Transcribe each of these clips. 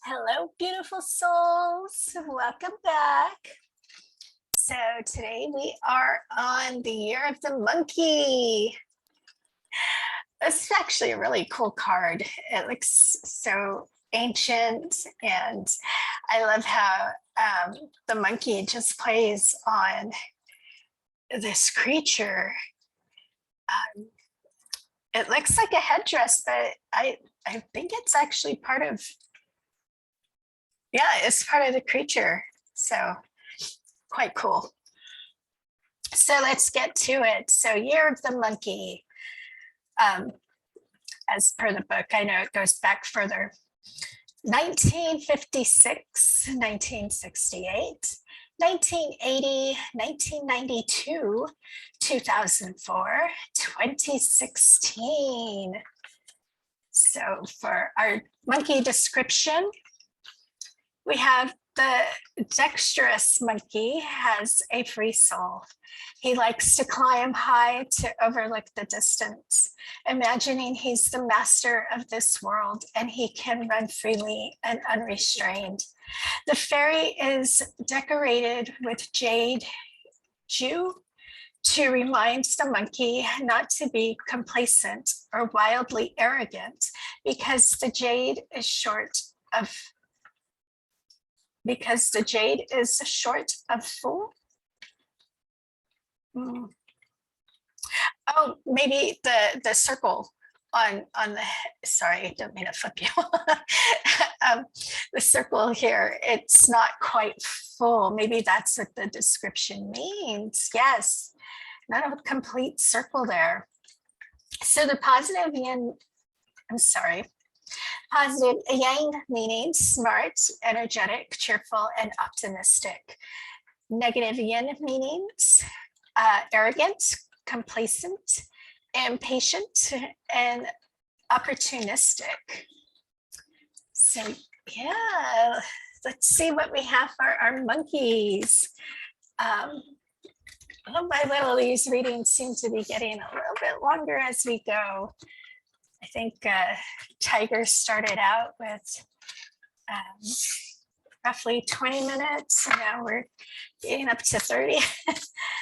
Hello, beautiful souls. Welcome back. So today we are on the year of the monkey. This is actually a really cool card. It looks so ancient, and I love how the monkey just plays on this creature. It looks like a headdress, but I think it's actually part of, yeah, it's part of the creature. So quite cool. So let's get to it. So Year of the Monkey. As per the book, I know it goes back further. 1956, 1968, 1980, 1992, 2004, 2016. So for our monkey description, we have the dexterous monkey has a free soul. He likes to climb high to overlook the distance, imagining he's the master of this world and he can run freely and unrestrained. The fairy is decorated with jade dew to remind the monkey not to be complacent or wildly arrogant, because the jade is short of fool. Oh, maybe the circle on the, sorry, I don't mean to flip you. The circle here, it's not quite full. Maybe that's what the description means. Yes, not a complete circle there. So the positive yin, positive yang meaning smart, energetic, cheerful, and optimistic. Negative yin meanings arrogant, complacent, impatient, and opportunistic. So yeah, let's see what we have for our monkeys. Little by little, these readings seem to be getting a little bit longer as we go. I think Tiger started out with roughly 20 minutes, and now we're getting up to 30.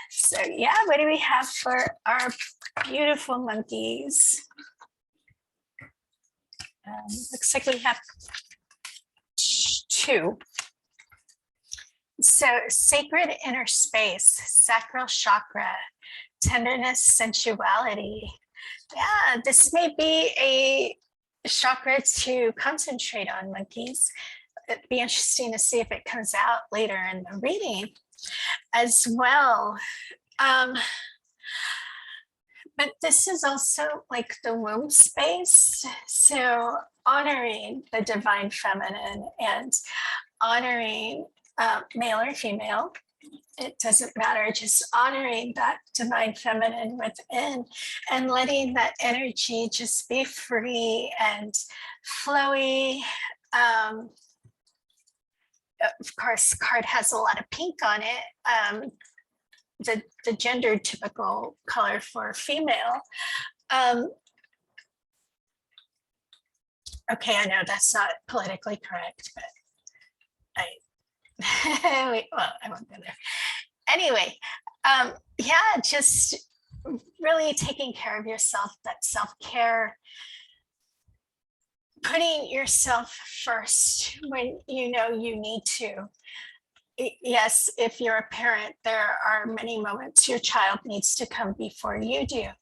So yeah, what do we have for our beautiful monkeys? Looks like we have two. So sacred inner space, sacral chakra, tenderness, sensuality. Yeah, this may be a chakra to concentrate on, monkeys. It'd be interesting to see if it comes out later in the reading as well. But this is also like the womb space. So honoring the divine feminine and honoring male or female, it doesn't matter, just honoring that divine feminine within and letting that energy just be free and flowy. Of course, card has a lot of pink on it. The gender typical color for female. Okay, I know that's not politically correct, but I won't go there. Anyway, yeah, just really taking care of yourself, that self-care, putting yourself first when you know you need to. Yes, if you're a parent, there are many moments your child needs to come before you do.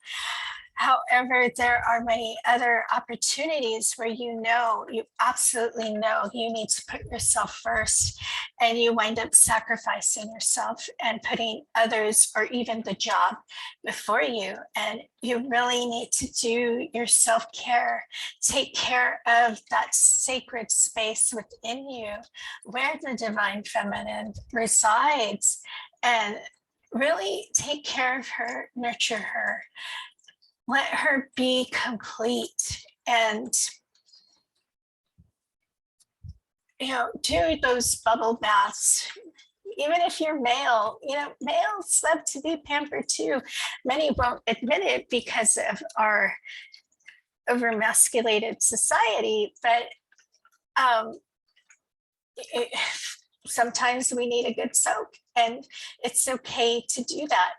However, there are many other opportunities where you absolutely know you need to put yourself first, and you wind up sacrificing yourself and putting others or even the job before you. And you really need to do your self-care, take care of that sacred space within you where the divine feminine resides, and really take care of her, nurture her. Let her be complete, and do those bubble baths. Even if you're male, males love to be pampered too. Many won't admit it because of our overmasculated society, but it, sometimes we need a good soak, and it's okay to do that.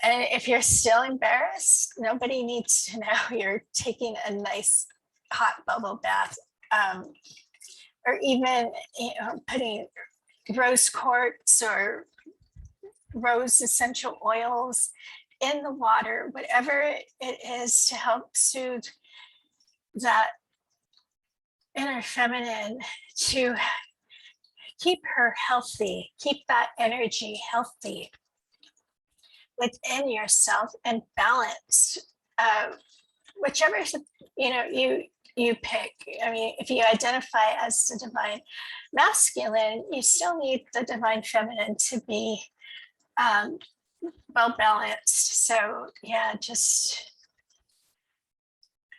And if you're still embarrassed, nobody needs to know you're taking a nice hot bubble bath, or even, putting rose quartz or rose essential oils in the water, whatever it is to help soothe that inner feminine, to keep her healthy, keep that energy healthy within yourself and balanced. Whichever you pick. I mean, if you identify as the divine masculine, you still need the divine feminine to be well balanced. So yeah, just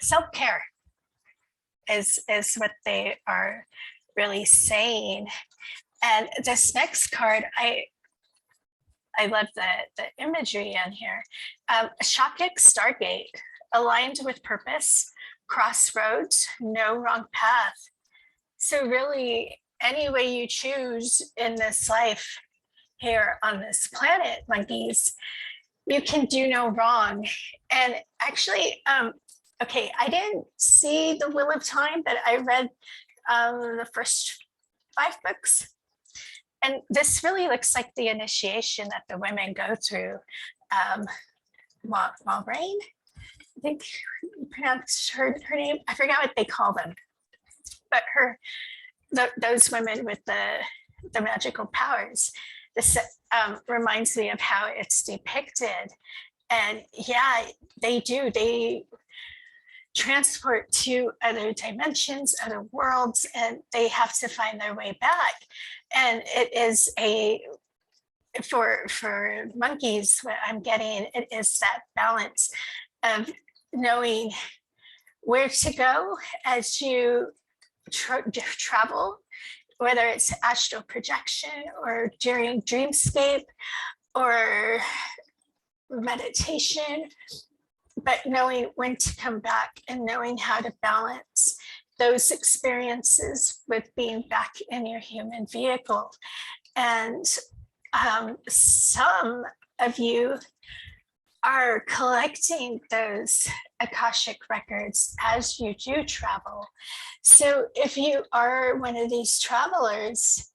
self-care is what they are really saying. And this next card, I love the imagery in here. Chakra Stargate, aligned with purpose, crossroads, no wrong path. So really, any way you choose in this life here on this planet, monkeys, you can do no wrong. And actually, okay, I didn't see The Wheel of Time, but I read the first 5 books. And this really looks like the initiation that the women go through. Maureen, I think you pronounced her name. I forgot what they call them, but those women with the magical powers. This reminds me of how it's depicted. And yeah, they do. They transport to other dimensions, other worlds, and they have to find their way back. And it is for monkeys, what I'm getting, it is that balance of knowing where to go as you travel, whether it's astral projection or during dreamscape or meditation, but knowing when to come back and knowing how to balance those experiences with being back in your human vehicle. And some of you are collecting those Akashic records as you do travel. So if you are one of these travelers,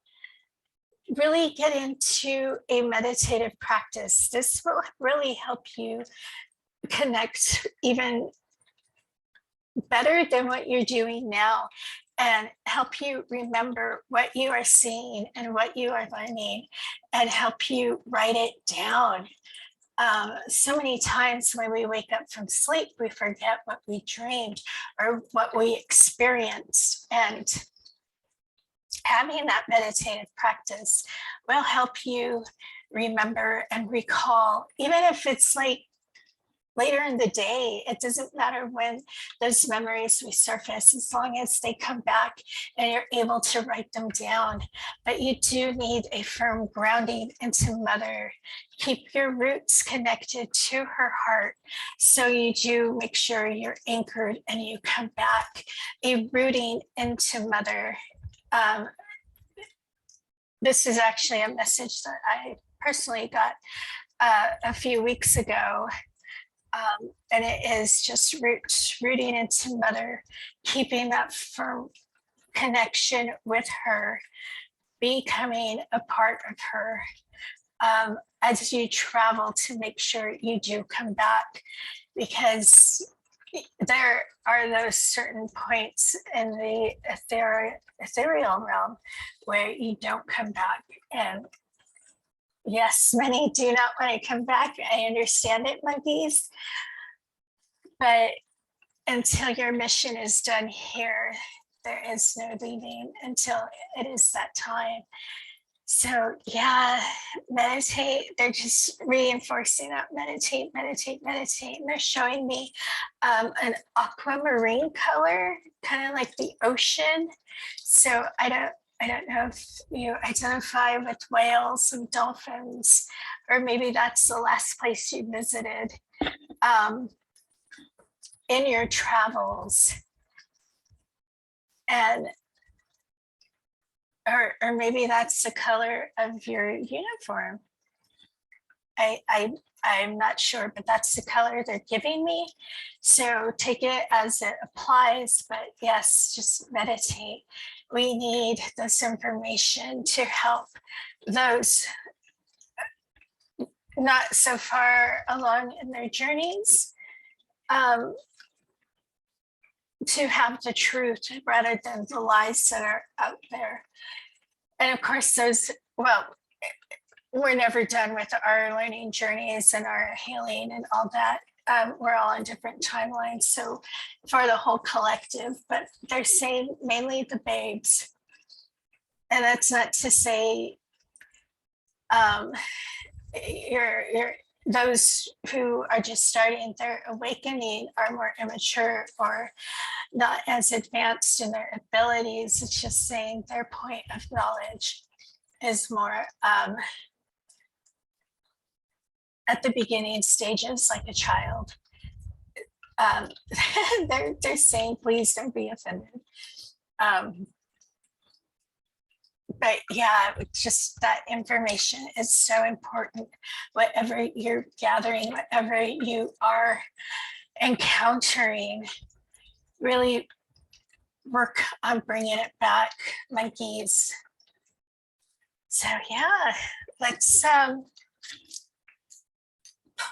really get into a meditative practice. This will really help you connect even better than what you're doing now, and help you remember what you are seeing and what you are learning, and help you write it down. So many times when we wake up from sleep, we forget what we dreamed or what we experienced. And having that meditative practice will help you remember and recall, even if it's like later in the day. It doesn't matter when those memories resurface, as long as they come back and you're able to write them down. But you do need a firm grounding into Mother. Keep your roots connected to her heart, so you do make sure you're anchored and you come back. A rooting into Mother. This is actually a message that I personally got a few weeks ago. And it is just rooting into Mother, keeping that firm connection with her, becoming a part of her, as you travel, to make sure you do come back, because there are those certain points in the ethereal realm where you don't come back. And yes, many do not want to come back. I understand it, monkeys. But until your mission is done here, there is no leaving until it is that time. So yeah, meditate. They're just reinforcing that meditate, meditate, meditate. And they're showing me an aquamarine color, kind of like the ocean. So I don't know if you identify with whales and dolphins, or maybe that's the last place you visited in your travels. And or maybe that's the color of your uniform. I'm not sure, but that's the color they're giving me. So take it as it applies, but yes, just meditate. We need this information to help those not so far along in their journeys, to have the truth rather than the lies that are out there. And of course, we're never done with our learning journeys and our healing and all that. We're all on different timelines. So for the whole collective, but they're saying mainly the babes. And that's not to say you're those who are just starting their awakening are more immature or not as advanced in their abilities. It's just saying their point of knowledge is more at the beginning stages, like a child. They're saying, please don't be offended. But yeah, just that information is so important. Whatever you're gathering, whatever you are encountering, really work on bringing it back, monkeys. So yeah, let's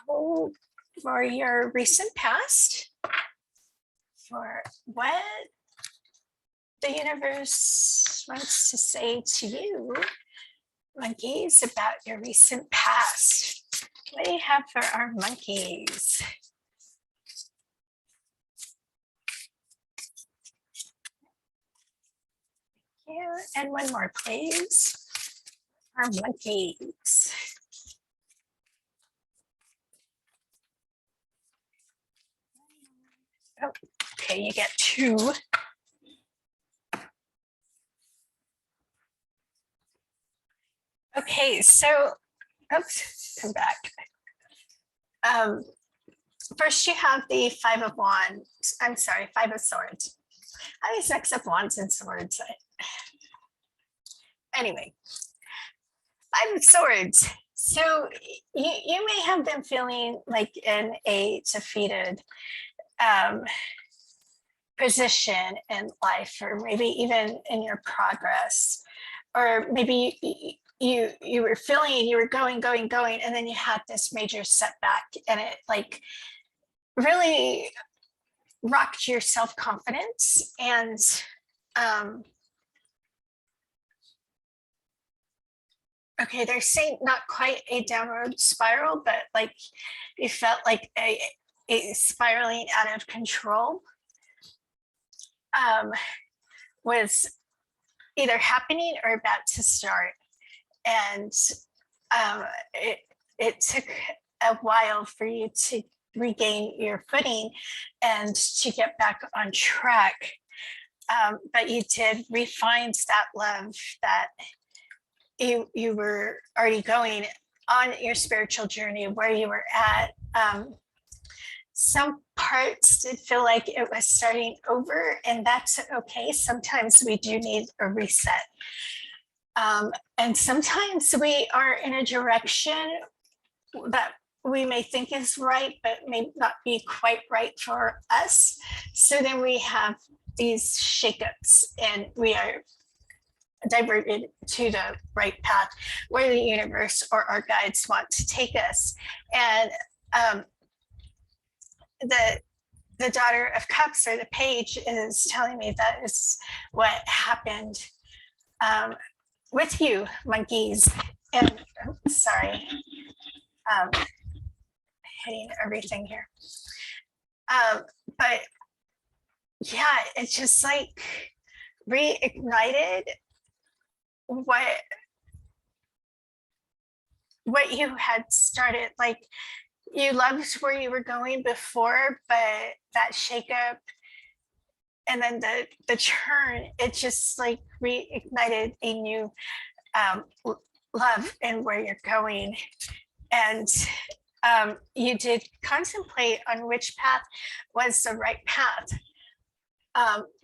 pull for your recent past, for what the universe wants to say to you, monkeys, about your recent past. What do you have for our monkeys? Yeah, and one more, please. Our monkeys. Oh, okay, you get two. Okay, so, oops, come back. First you have the Five of Wands. I'm sorry, Five of Swords. I always mix up wands and swords. Anyway, Five of Swords. So you may have been feeling like in a defeated position in life, or maybe even in your progress, or maybe you were feeling you were going, and then you had this major setback, and it like really rocked your self-confidence. And okay, they're saying not quite a downward spiral, but like you felt like a spiraling out of control was either happening or about to start. And it took a while for you to regain your footing and to get back on track. But you did refine that love that you were already going on your spiritual journey, where you were at. Some parts did feel like it was starting over, and that's okay. Sometimes we do need a reset. And sometimes we are in a direction that we may think is right, but may not be quite right for us. So then we have these shakeups, and we are diverted to the right path where the universe or our guides want to take us. And the Daughter of Cups, or the Page, is telling me that is what happened with you, monkeys. And sorry, hitting everything here. But yeah, it's just like reignited what you had started. Like, you loved where you were going before, but that shakeup and then the turn, it just like reignited a new love in where you're going. And you did contemplate on which path was the right path.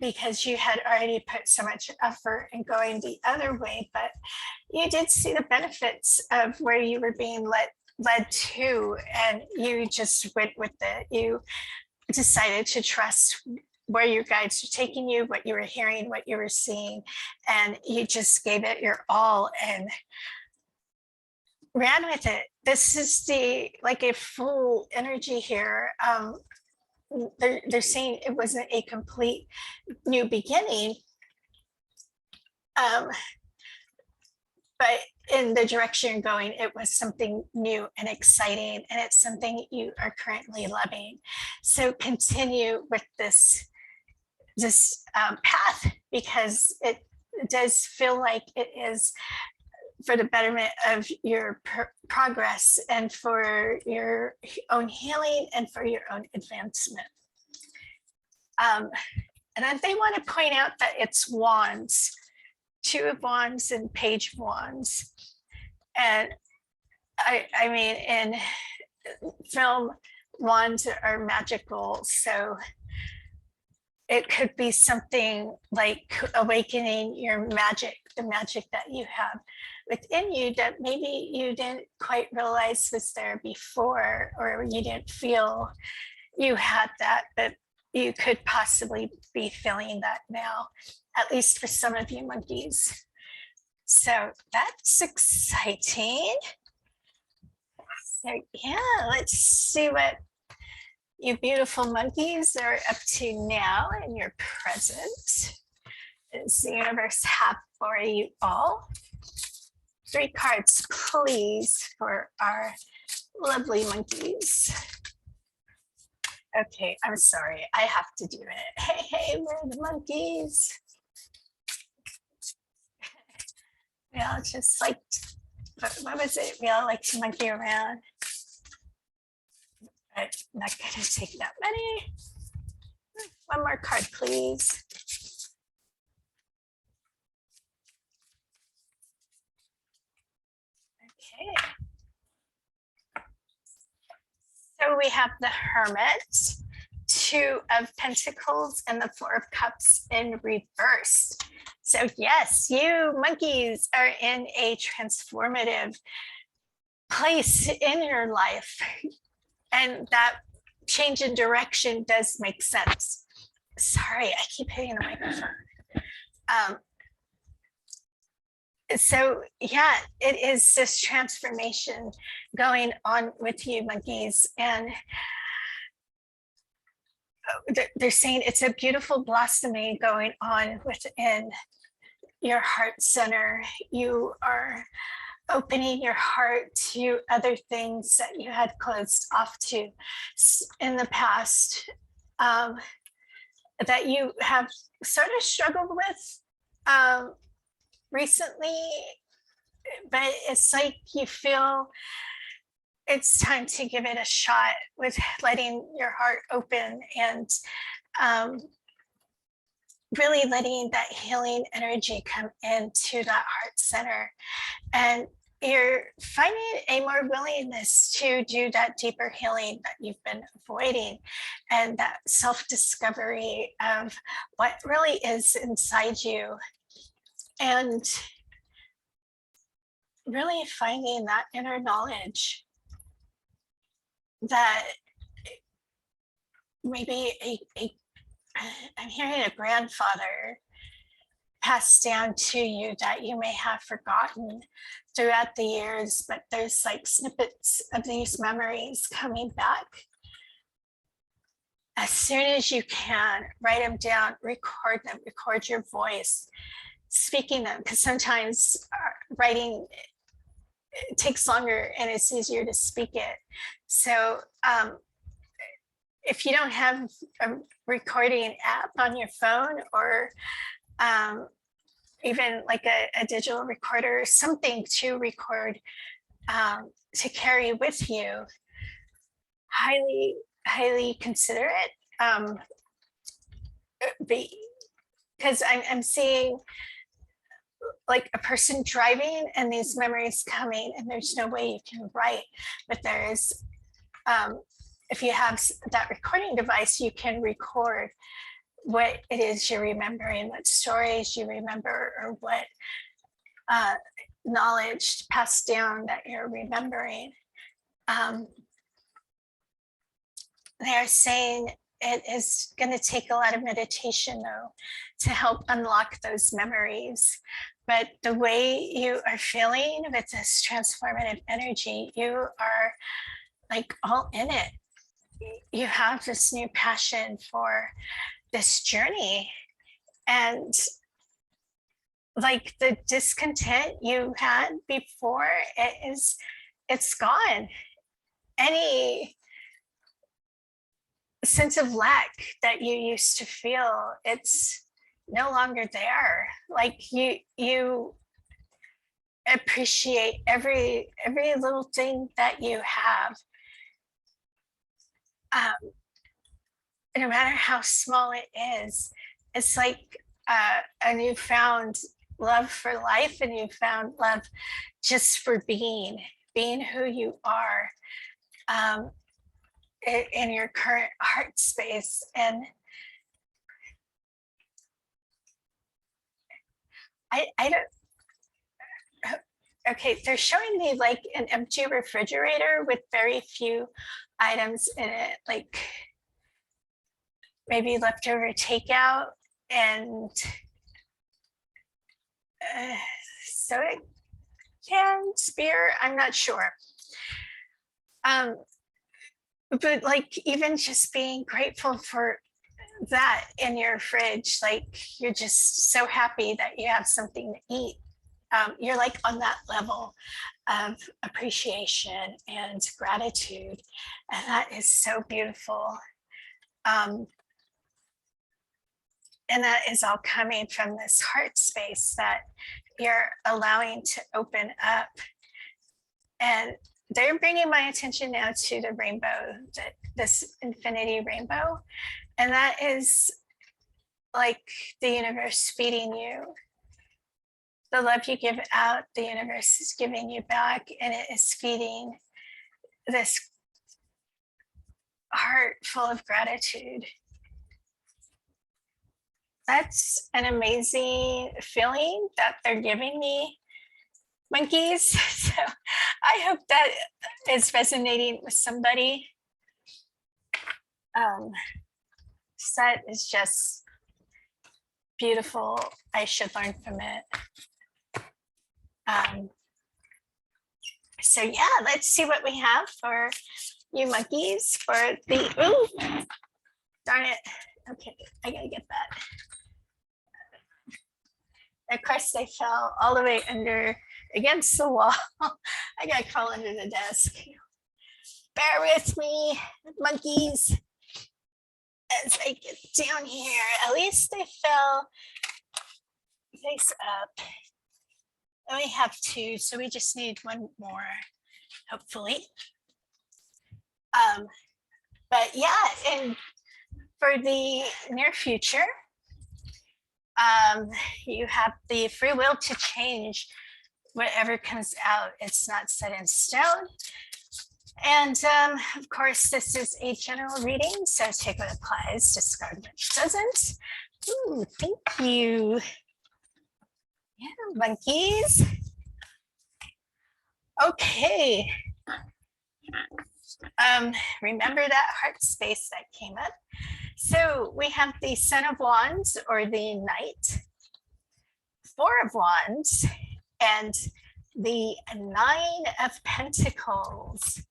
because you had already put so much effort in going the other way, but you did see the benefits of where you were being led to, and you just went with it. You decided to trust where your guides were taking you, what you were hearing, what you were seeing, and you just gave it your all and ran with it. This is the like a full energy here. They're saying it wasn't a complete new beginning, but in the direction you're going, it was something new and exciting, and it's something you are currently loving. So continue with this path, because it does feel like it is for the betterment of your progress and for your own healing and for your own advancement. And then they want to point out that it's wands, 2 of wands and page of wands. And I mean, in film, wands are magical, so it could be something like awakening your magic, the magic that you have within you that maybe you didn't quite realize was there before, or you didn't feel you had that, but you could possibly be feeling that now, at least for some of you monkeys. So that's exciting. So yeah, let's see what you beautiful monkeys are up to now in your present. Does the universe have for you all? 3 cards, please, for our lovely monkeys. Okay, I'm sorry, I have to do it. Hey, we're the monkeys. We all just like, what was it? We all like to monkey around. I'm not gonna take that many. 1 more card, please. Okay. So we have the Hermit, 2 of Pentacles, and the 4 of Cups in reverse. So yes, you monkeys are in a transformative place in your life. And that change in direction does make sense. Sorry, I keep hitting the microphone. So yeah, it is this transformation going on with you monkeys, and they're saying it's a beautiful blossoming going on within your heart center. You are opening your heart to other things that you had closed off to in the past, that you have sort of struggled with recently, but it's like you feel it's time to give it a shot with letting your heart open and really letting that healing energy come into that heart center. And you're finding a more willingness to do that deeper healing that you've been avoiding, and that self-discovery of what really is inside you, and really finding that inner knowledge that maybe I'm hearing a grandfather passed down to you that you may have forgotten throughout the years, but there's like snippets of these memories coming back. As soon as you can, write them down, record them, record your voice, speaking them, because sometimes writing it takes longer and it's easier to speak it. So if you don't have a recording app on your phone, or even like a digital recorder, something to record, to carry with you, highly consider it, because I'm seeing like a person driving and these memories coming, and there's no way you can write, but there is, if you have that recording device, you can record what it is you're remembering, what stories you remember, or what knowledge passed down that you're remembering. They're saying it is going to take a lot of meditation, though, to help unlock those memories. But the way you are feeling with this transformative energy, you are like all in it. You have this new passion for this journey. And like the discontent you had before, it's gone. Any sense of lack that you used to feel, it's no longer there. Like you appreciate every little thing that you have, no matter how small it is. It's like a newfound love for life, and you found love just for being who you are, in your current heart space. And I don't, okay, they're showing me like an empty refrigerator with very few items in it, like maybe leftover takeout and soda cans, beer, I'm not sure. But like even just being grateful for that in your fridge, like you're just so happy that you have something to eat. You're like on that level of appreciation and gratitude, and that is so beautiful. And that is all coming from this heart space that you're allowing to open up. And they're bringing my attention now to the rainbow, this infinity rainbow. And that is like the universe feeding you. The love you give out, the universe is giving you back, and it is feeding this heart full of gratitude. That's an amazing feeling that they're giving me, monkeys. So I hope that is resonating with somebody. That is just beautiful. I should learn from it. So yeah, let's see what we have for you monkeys for the, ooh, darn it. Okay, I gotta get that. Of course, they fell all the way under against the wall. I gotta crawl under the desk. Bear with me, monkeys, as I get down here. At least they fell face up. And we have two, so we just need one more, hopefully. But yeah, and for the near future, you have the free will to change whatever comes out. It's not set in stone. And of course, this is a general reading, so take what applies, discard what doesn't. Ooh, thank you. Yeah, monkeys. Okay. Remember that heart space that came up. So we have the Son of Wands, or the Knight, Four of Wands, and the Nine of Pentacles.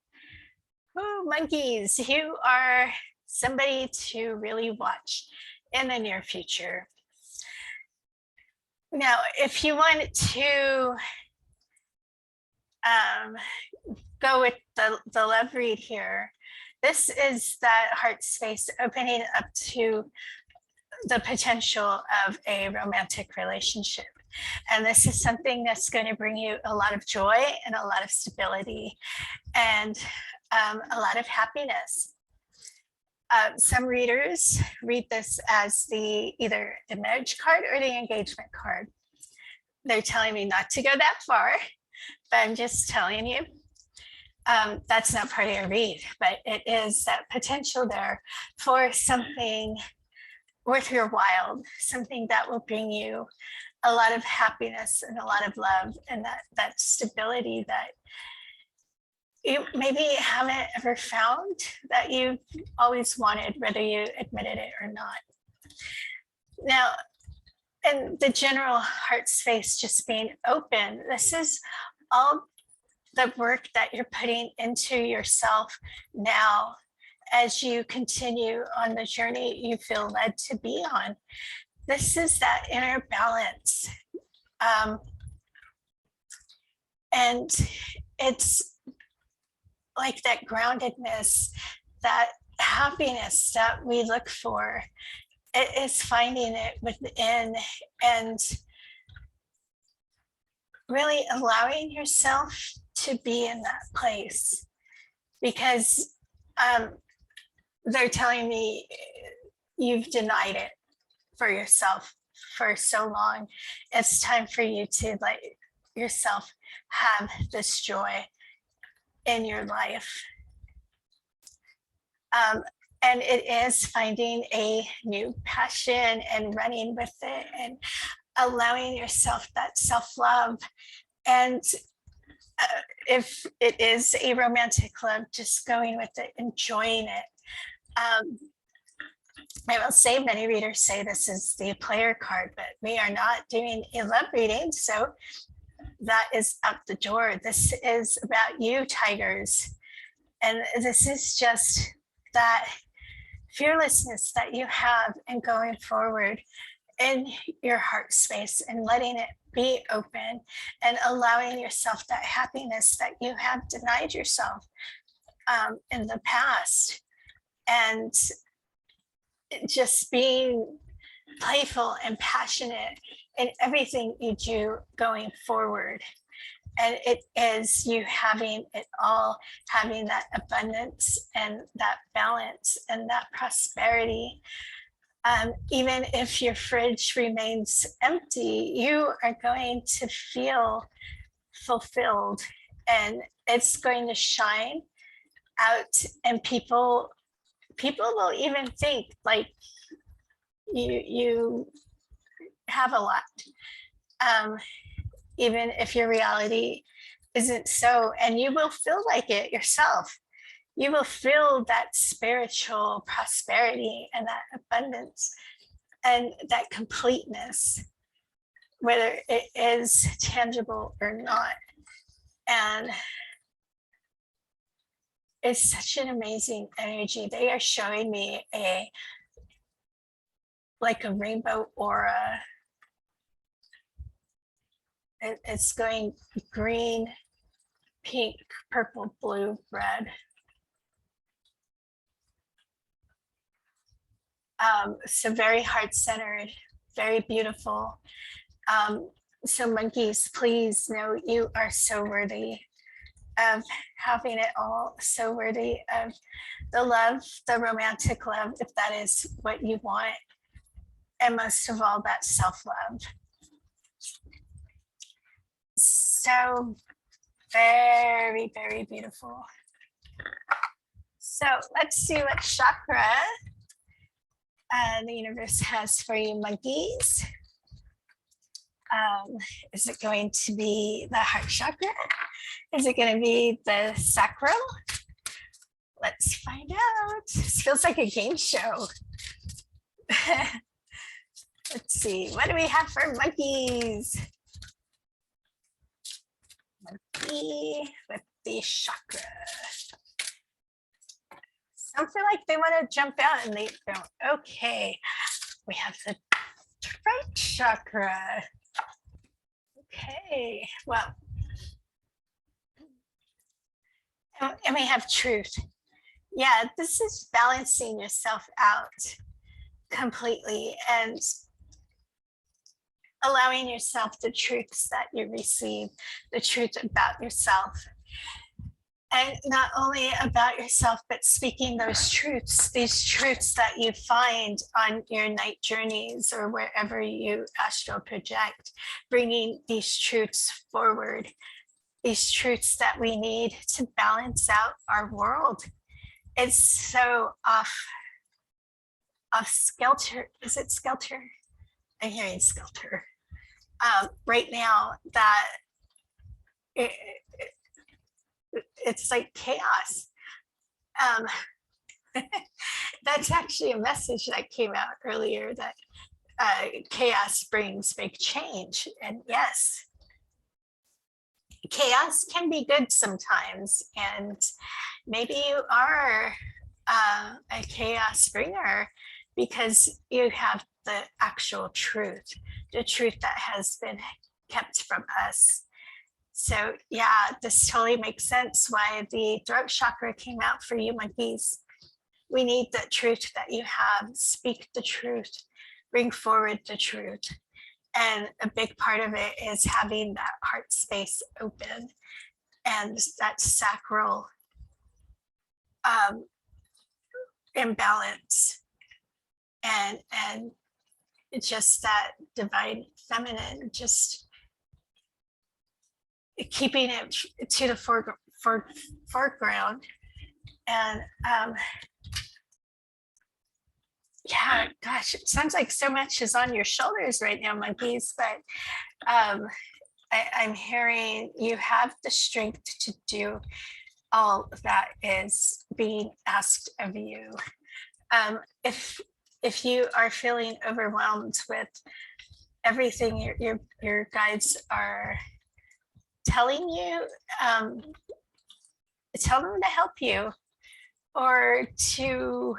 Ooh, monkeys, you are somebody to really watch in the near future. Now, if you want to go with the love read here, this is that heart space opening up to the potential of a romantic relationship. And this is something that's going to bring you a lot of joy and a lot of stability and a lot of happiness. Some readers read this as either the marriage card or the engagement card. They're telling me not to go that far, but I'm just telling you, that's not part of your read, but it is that potential there for something worth your while, something that will bring you a lot of happiness and a lot of love, and that stability that you maybe haven't ever found, that you've always wanted, whether you admitted it or not. Now, in the general heart space, just being open, this is all the work that you're putting into yourself now as you continue on the journey you feel led to be on. This is that inner balance. And it's like that groundedness, that happiness that we look for. It is finding it within and really allowing yourself to be in that place. Because they're telling me you've denied it for yourself for so long. It's time for you to let yourself have this joy in your life. And it is finding a new passion and running with it and allowing yourself that self-love. And if it is a romantic love, just going with it, enjoying it. I will say many readers say this is the player card, but we are not doing a love reading, so that is out the door. This is about you, tigers. And this is just that fearlessness that you have in going forward in your heart space and letting it be open and allowing yourself that happiness that you have denied yourself in the past. And just being playful and passionate in everything you do going forward. And it is you having it all, having that abundance and that balance and that prosperity. Even if your fridge remains empty, you are going to feel fulfilled, and it's going to shine out, and people will even think like you have a lot. Even if your reality isn't so, and you will feel like it yourself. You will feel that spiritual prosperity and that abundance and that completeness, whether it is tangible or not. And it's such an amazing energy. They are showing me like a rainbow aura. It's going green, pink, purple, blue, red. So very heart-centered, very beautiful. So monkeys, please know you are so worthy of having it all, so worthy of the love, the romantic love, if that is what you want, and most of all, that self-love. So very, very beautiful. So let's see what chakra the universe has for you, monkeys. Is it going to be the heart chakra? Is it going to be the sacral? Let's find out. This feels like a game show. Let's see. What do we have for monkeys? Monkey with the chakra. Some feel like they want to jump out and they don't. Okay. We have the throat chakra. Okay. Well, and we have truth. Yeah, this is balancing yourself out completely and allowing yourself the truths that you receive, the truth about yourself. And not only about yourself, but speaking those truths, these truths that you find on your night journeys or wherever you astral project, bringing these truths forward, these truths that we need to balance out our world. It's so of Skelter. Is it Skelter? I'm hearing Skelter. Right now that it's like chaos. Um, that's actually a message that came out earlier, that chaos brings big change. And yes, chaos can be good sometimes. And maybe you are a chaos bringer because you have the actual truth, the truth that has been kept from us. So yeah, this totally makes sense why the throat chakra came out for you monkeys. We need the truth that you have. Speak the truth, bring forward the truth. And a big part of it is having that heart space open and that sacral imbalance, and just that divine feminine, just keeping it to the foreground. And yeah, gosh, it sounds like so much is on your shoulders right now, monkeys, but I'm hearing you have the strength to do all that is being asked of you. If you are feeling overwhelmed with everything your guides are telling you, tell them to help you, or to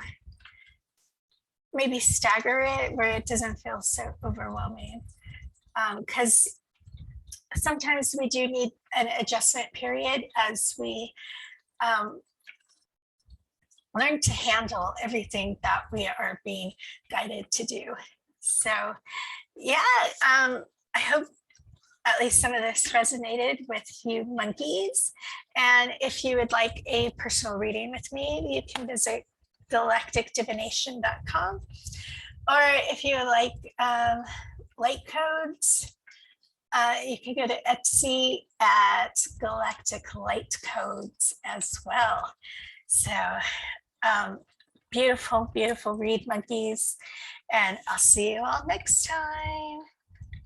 maybe stagger it where it doesn't feel so overwhelming. Because sometimes we do need an adjustment period as we learn to handle everything that we are being guided to do. So yeah, I hope at least some of this resonated with you monkeys. And if you would like a personal reading with me, you can visit galacticdivination.com. Or if you like light codes, you can go to Etsy at Galactic Light Codes as well. So beautiful, beautiful read, monkeys. And I'll see you all next time.